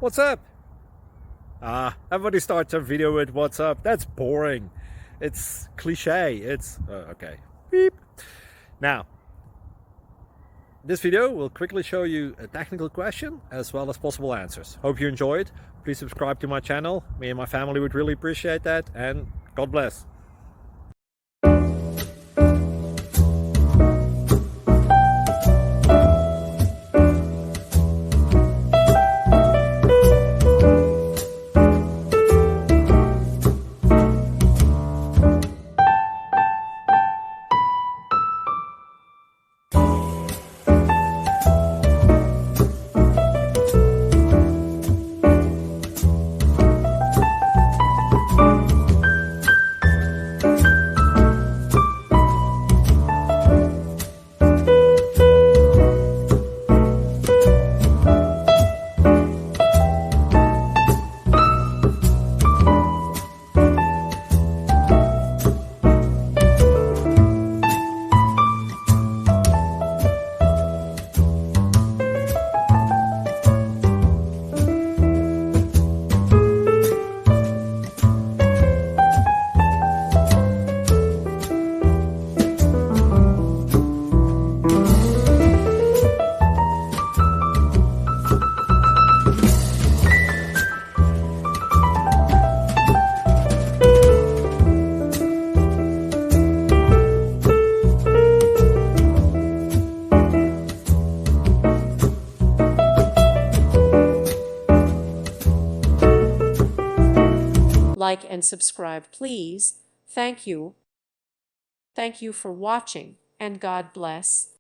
What's up? Everybody starts a video with what's up. That's boring. It's cliche. It's okay. Beep. Now, this video will quickly show you a technical question as well as possible answers. Hope you enjoyed. Please subscribe to my channel. Me and my family would really appreciate that, and God bless. Like and subscribe, please. Thank you. Thank you for watching, and God bless.